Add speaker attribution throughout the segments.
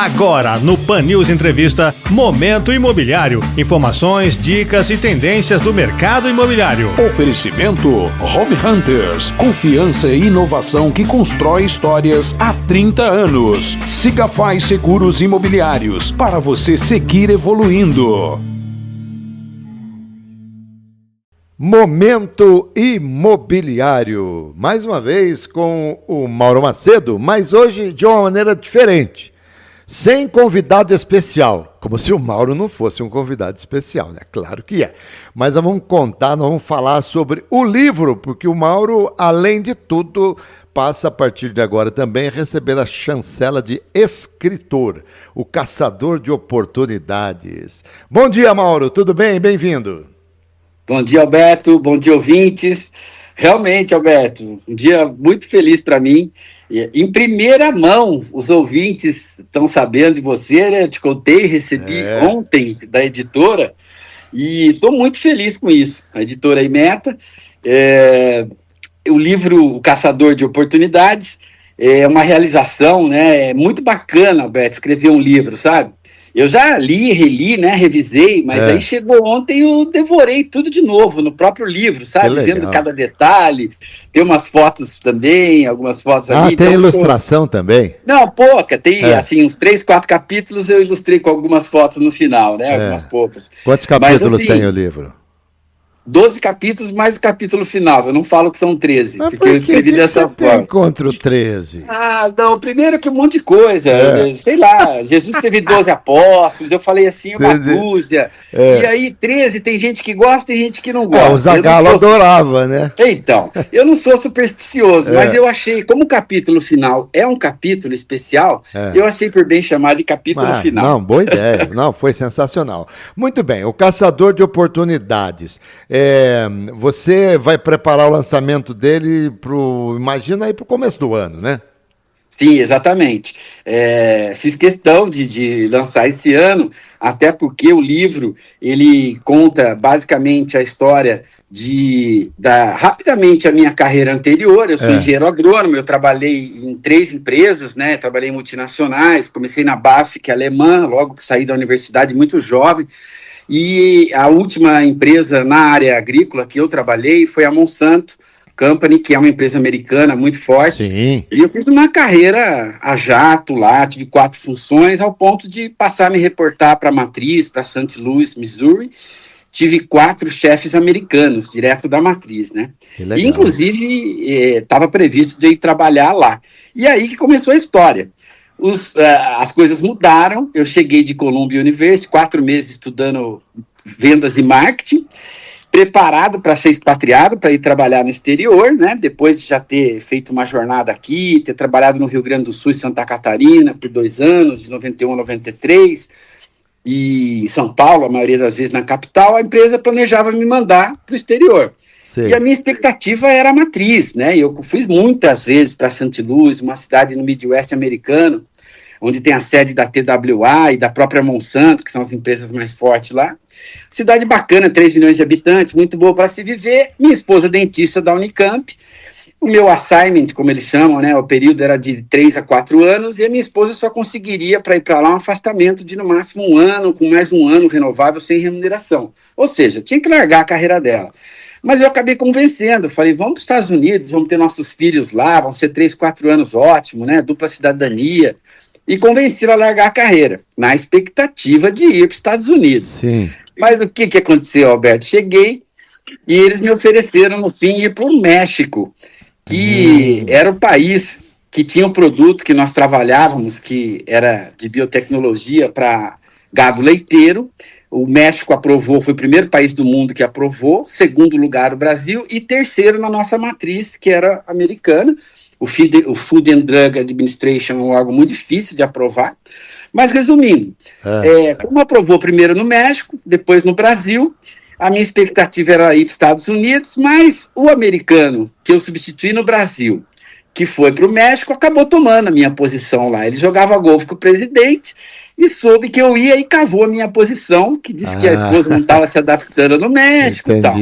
Speaker 1: Agora, no Pan News Entrevista, Momento Imobiliário. Informações, dicas e tendências do mercado imobiliário.
Speaker 2: Oferecimento Home Hunters. Confiança e inovação que constrói histórias há 30 anos. Siga Faz Seguros Imobiliários para você seguir evoluindo.
Speaker 3: Momento Imobiliário. Mais uma vez com o Mauro Macedo, mas hoje de uma maneira diferente. Sem convidado especial, como se o Mauro não fosse um convidado especial, né? Claro que é. Mas nós vamos falar sobre o livro, porque o Mauro, além de tudo, passa a partir de agora também a receber a chancela de escritor, o caçador de oportunidades. Bom dia, Mauro, tudo bem? Bem-vindo.
Speaker 4: Bom dia, Alberto, bom dia, ouvintes. Realmente, Alberto, um dia muito feliz para mim. Em primeira mão, os ouvintes estão sabendo de você, né? Eu te contei, recebi ontem da editora e estou muito feliz com isso. A editora Meta, o livro O Caçador de Oportunidades é uma realização, né? É muito bacana, Alberto, escrever um livro, sabe? Eu já li, reli, né, revisei, mas aí chegou ontem e eu devorei tudo de novo no próprio livro, sabe? Vendo cada detalhe, tem umas fotos também, algumas fotos ali.
Speaker 3: Tem então, ilustração também?
Speaker 4: Não, pouca, tem assim uns 3, 4 capítulos, eu ilustrei com algumas fotos no final, né, algumas poucas.
Speaker 3: Quantos capítulos mas, assim, tem o livro?
Speaker 4: 12 capítulos mais o capítulo final. Eu não falo que são 13,
Speaker 3: mas
Speaker 4: porque eu escrevi dessa forma.
Speaker 3: Tem contra o 13?
Speaker 4: Não, primeiro que um monte de coisa. Sei lá, Jesus teve 12 apóstolos, eu falei assim, uma dúzia. E aí, 13, tem gente que gosta, tem gente que não gosta.
Speaker 3: O Zagalo adorava, né?
Speaker 4: Então, eu não sou supersticioso, mas eu achei, como o capítulo final é um capítulo especial, eu achei por bem chamar de capítulo final.
Speaker 3: Não, boa ideia. Não, foi sensacional. Muito bem, o Caçador de Oportunidades. Você vai preparar o lançamento dele imagina aí para o começo do ano, né?
Speaker 4: Sim, exatamente. Fiz questão de lançar esse ano, até porque o livro, ele conta basicamente a história rapidamente a minha carreira anterior. Eu sou engenheiro agrônomo, eu trabalhei em 3 empresas, né? Trabalhei em multinacionais, comecei na BASF, que é alemã, logo que saí da universidade, muito jovem. E a última empresa na área agrícola que eu trabalhei foi a Monsanto Company, que é uma empresa americana muito forte.
Speaker 3: Sim.
Speaker 4: E eu fiz uma carreira a jato lá, tive 4 funções, ao ponto de passar a me reportar para a matriz, para St. Louis, Missouri. Tive 4 chefes americanos, direto da matriz, né? E, inclusive, estava previsto de ir trabalhar lá. E aí que começou a história. As coisas mudaram, eu cheguei de Columbia University, 4 meses estudando vendas e marketing, preparado para ser expatriado, para ir trabalhar no exterior, né? Depois de já ter feito uma jornada aqui, ter trabalhado no Rio Grande do Sul e Santa Catarina por 2 anos, de 91 a 93, e em São Paulo, a maioria das vezes na capital, a empresa planejava me mandar para o exterior. Sim. E a minha expectativa era a matriz, né? Eu fui muitas vezes para St. Louis, uma cidade no Midwest americano, onde tem a sede da TWA e da própria Monsanto, que são as empresas mais fortes lá. Cidade bacana, 3 milhões de habitantes, muito boa para se viver. Minha esposa dentista da Unicamp. O meu assignment, como eles chamam, né, o período era de 3 a 4 anos, e a minha esposa só conseguiria para ir para lá um afastamento de no máximo 1 ano, com mais 1 ano renovável sem remuneração. Ou seja, tinha que largar a carreira dela. Mas eu acabei convencendo, falei, vamos para os Estados Unidos, vamos ter nossos filhos lá, vão ser 3, 4 anos ótimo, né, dupla cidadania. E convenci-la a largar a carreira, na expectativa de ir para os Estados Unidos.
Speaker 3: Sim.
Speaker 4: Mas o que aconteceu, Alberto? Cheguei e eles me ofereceram, no fim, ir para o México, que era o país que tinha um produto que nós trabalhávamos, que era de biotecnologia para gado leiteiro. O México aprovou, foi o primeiro país do mundo que aprovou, 2º lugar o Brasil, e 3º na nossa matriz, que era americana. O Food and Drug Administration é um órgão muito difícil de aprovar. Mas, resumindo, como aprovou primeiro no México, depois no Brasil, a minha expectativa era ir para os Estados Unidos, mas o americano que eu substituí no Brasil, que foi para o México, acabou tomando a minha posição lá. Ele jogava golfe com o presidente e soube que eu ia e cavou a minha posição, que disse que a esposa não estava se adaptando no México e tal.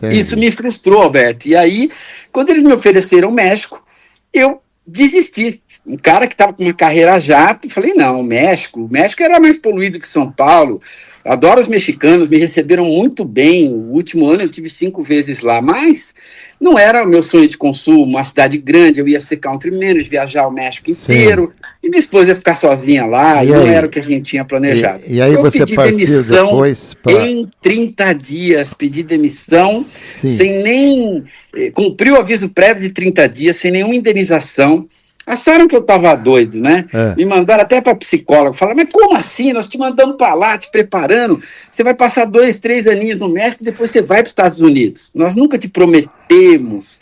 Speaker 4: Isso me frustrou, Alberto. E aí, quando eles me ofereceram o México, eu desisti. Um cara que estava com uma carreira a jato, falei, não, o México era mais poluído que São Paulo. Adoro os mexicanos, me receberam muito bem. O último ano eu tive 5 vezes lá, mas não era o meu sonho de consumo, uma cidade grande, eu ia ser country manager, viajar o México inteiro, e minha esposa ia ficar sozinha lá, e não era o que a gente tinha planejado.
Speaker 3: E aí
Speaker 4: eu
Speaker 3: você
Speaker 4: pedi
Speaker 3: partiu
Speaker 4: demissão
Speaker 3: depois
Speaker 4: em 30 dias, pedi demissão,
Speaker 3: Sim.
Speaker 4: sem nem... Cumpriu o aviso prévio de 30 dias, sem nenhuma indenização. Acharam que eu estava doido, né? Me mandaram até para psicólogo. Falaram, mas como assim? Nós te mandamos para lá, te preparando. Você vai passar 2, 3 aninhos no México e depois você vai para os Estados Unidos. Nós nunca te prometemos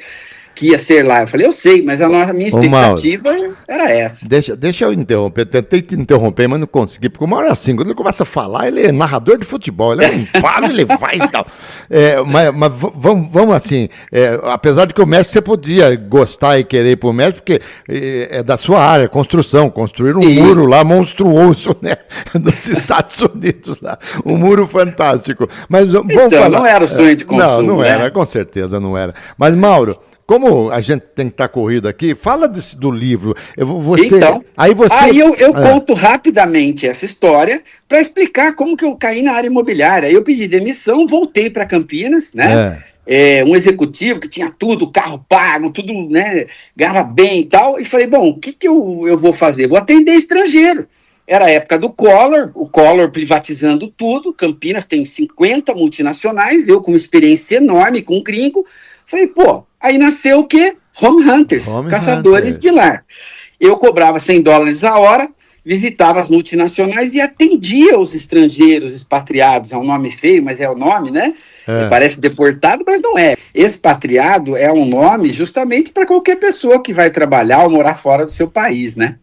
Speaker 4: que ia ser lá. Eu falei, eu sei, mas a minha expectativa era essa.
Speaker 3: Deixa eu interromper. Tentei te interromper, mas não consegui, porque uma hora assim, quando ele começa a falar, ele é narrador de futebol, ele não fala, ele vai e tal. Mas vamos assim, apesar de que o México você podia gostar e querer ir para o México, porque é da sua área, construção, construir um muro lá monstruoso, né, nos Estados Unidos, lá, um muro fantástico. Mas vamos falar.
Speaker 4: Não era o sonho de consumo,
Speaker 3: não era, com certeza não era. Mas, Mauro, como a gente tem que estar corrido aqui, fala do livro. Aí
Speaker 4: eu conto rapidamente essa história para explicar como que eu caí na área imobiliária. Eu pedi demissão, voltei para Campinas, né? Um executivo que tinha tudo, carro pago, tudo, né? Ganhava bem e tal. E falei, bom, o que eu vou fazer? Vou atender estrangeiro. Era a época do Collor, o Collor privatizando tudo. Campinas tem 50 multinacionais, eu com uma experiência enorme, com um gringo. Falei, aí nasceu o quê? Home Hunters, caçadores de lar. Eu cobrava $100 a hora, visitava as multinacionais e atendia os estrangeiros expatriados. É um nome feio, mas é o nome, né? Parece deportado, mas não é. Expatriado é um nome justamente para qualquer pessoa que vai trabalhar ou morar fora do seu país, né?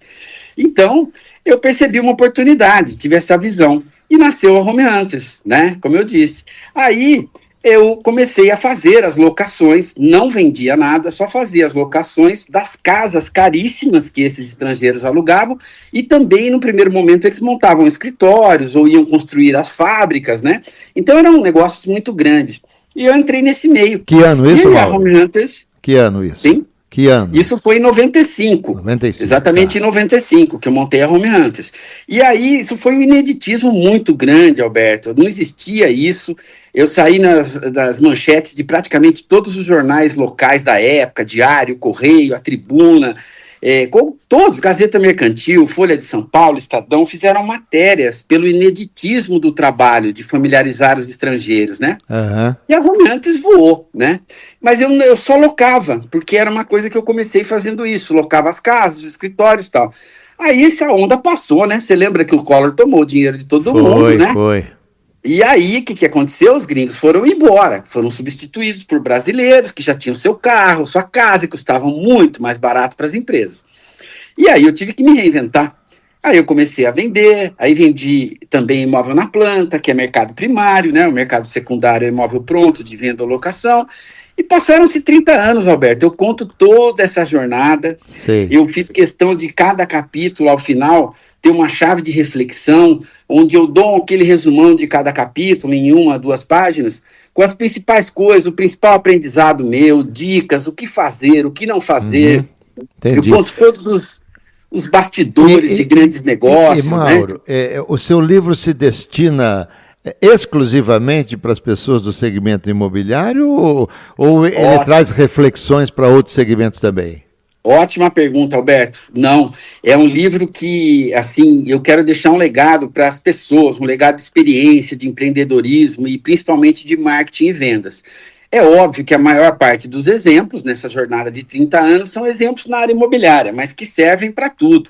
Speaker 4: Então, eu percebi uma oportunidade, tive essa visão. E nasceu a Home Hunters, né? Como eu disse. Aí eu comecei a fazer as locações, não vendia nada, só fazia as locações das casas caríssimas que esses estrangeiros alugavam, e também, no primeiro momento, eles montavam escritórios ou iam construir as fábricas, né? Então, eram negócios muito grandes. E eu entrei nesse meio.
Speaker 3: Que ano isso,
Speaker 4: Mauro? A Home Hunters...
Speaker 3: Que ano isso?
Speaker 4: Sim.
Speaker 3: Que ano?
Speaker 4: Isso foi em 95. Exatamente, em 95, que eu montei a Home Hunters. E aí, isso foi um ineditismo muito grande, Alberto. Não existia isso. Eu saí nas manchetes de praticamente todos os jornais locais da época, Diário, Correio, A Tribuna, com todos, Gazeta Mercantil, Folha de São Paulo, Estadão, fizeram matérias pelo ineditismo do trabalho de familiarizar os estrangeiros, né? E a Home Hunters voou, né? Mas eu só locava, porque era uma coisa que eu comecei fazendo isso, locava as casas, os escritórios e tal. Aí essa onda passou, né? Você lembra que o Collor tomou o dinheiro de todo mundo, né?
Speaker 3: Foi.
Speaker 4: E aí, o que aconteceu? Os gringos foram embora, foram substituídos por brasileiros que já tinham seu carro, sua casa, e custavam muito mais barato para as empresas. E aí eu tive que me reinventar. Aí eu comecei a vender, aí vendi também imóvel na planta, que é mercado primário, né? O mercado secundário é imóvel pronto, de venda ou locação. E passaram-se 30 anos, Alberto. Eu conto toda essa jornada.
Speaker 3: Sei.
Speaker 4: Eu fiz questão de cada capítulo, ao final, ter uma chave de reflexão, onde eu dou aquele resumão de cada capítulo, em 1 a 2 páginas, com as principais coisas, o principal aprendizado meu, dicas, o que fazer, o que não fazer.
Speaker 3: Entendi.
Speaker 4: Eu conto todos os bastidores de grandes negócios.
Speaker 3: Mauro,
Speaker 4: né?
Speaker 3: O seu livro se destina exclusivamente para as pessoas do segmento imobiliário ou ele traz reflexões para outros segmentos também?
Speaker 4: Ótima pergunta, Alberto. Não, é um livro que, assim, eu quero deixar um legado para as pessoas, um legado de experiência, de empreendedorismo e principalmente de marketing e vendas. É óbvio que a maior parte dos exemplos nessa jornada de 30 anos são exemplos na área imobiliária, mas que servem para tudo.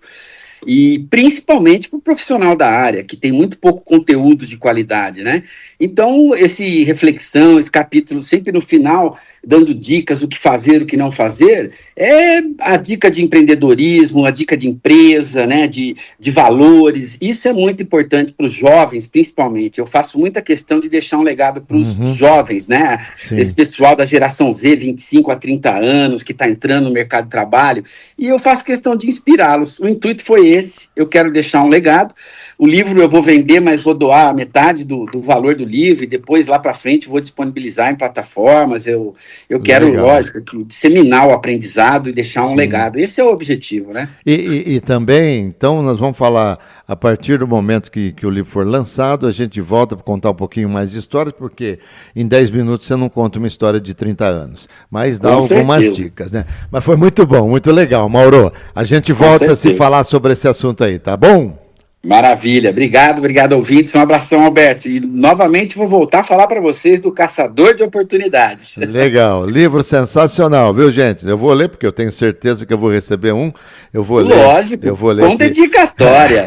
Speaker 4: E principalmente para o profissional da área, que tem muito pouco conteúdo de qualidade, né? Então, esse reflexão, esse capítulo, sempre no final, dando dicas do que fazer, o que não fazer, é a dica de empreendedorismo, a dica de empresa, né? De valores. Isso é muito importante para os jovens, principalmente. Eu faço muita questão de deixar um legado para os jovens, né?
Speaker 3: Sim.
Speaker 4: Esse pessoal da geração Z, 25 a 30 anos, que está entrando no mercado de trabalho, e eu faço questão de inspirá-los. O intuito foi esse, eu quero deixar um legado. O livro eu vou vender, mas vou doar a metade do valor do livro, e depois, lá para frente, vou disponibilizar em plataformas. Eu quero,
Speaker 3: Legal.
Speaker 4: lógico, disseminar o aprendizado e deixar um
Speaker 3: Sim.
Speaker 4: legado. Esse é o objetivo, né?
Speaker 3: E também, então, nós vamos falar, a partir do momento que o livro for lançado, a gente volta para contar um pouquinho mais de histórias, porque em 10 minutos você não conta uma história de 30 anos, mas dá
Speaker 4: Com
Speaker 3: algumas
Speaker 4: certeza.
Speaker 3: dicas, né? Mas foi muito bom, muito legal, Mauro. A gente volta a se
Speaker 4: certeza.
Speaker 3: falar sobre esse assunto aí, tá bom?
Speaker 4: Maravilha, obrigado, ouvintes. Um abração, Alberto. E novamente vou voltar a falar para vocês do Caçador de Oportunidades.
Speaker 3: Legal, livro sensacional, viu, gente? Eu vou ler, porque eu tenho certeza que eu vou receber um. Eu vou ler.
Speaker 4: Lógico,
Speaker 3: Eu vou ler
Speaker 4: com
Speaker 3: aqui.
Speaker 4: dedicatória.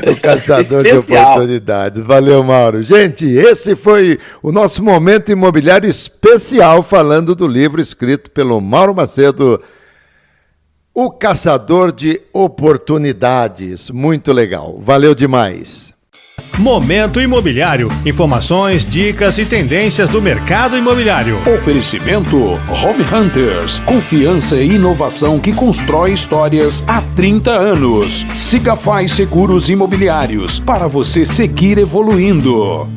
Speaker 3: O Caçador de
Speaker 4: Especial.
Speaker 3: Oportunidades. Valeu, Mauro. Gente, esse foi o nosso Momento Imobiliário especial, falando do livro escrito pelo Mauro Macedo, O Caçador de Oportunidades. Muito legal. Valeu demais.
Speaker 1: Momento Imobiliário. Informações, dicas e tendências do mercado imobiliário.
Speaker 2: Oferecimento Home Hunters. Confiança e inovação que constrói histórias há 30 anos. Sigafaz Seguros Imobiliários. Para você seguir evoluindo.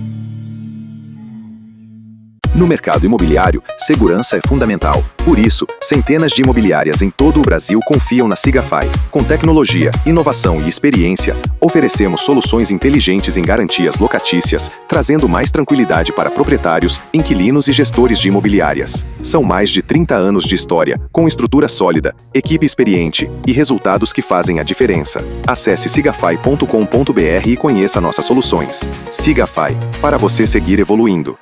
Speaker 5: No mercado imobiliário, segurança é fundamental. Por isso, centenas de imobiliárias em todo o Brasil confiam na Sigafy. Com tecnologia, inovação e experiência, oferecemos soluções inteligentes em garantias locatícias, trazendo mais tranquilidade para proprietários, inquilinos e gestores de imobiliárias. São mais de 30 anos de história, com estrutura sólida, equipe experiente e resultados que fazem a diferença. Acesse sigafy.com.br e conheça nossas soluções. Sigafy, para você seguir evoluindo.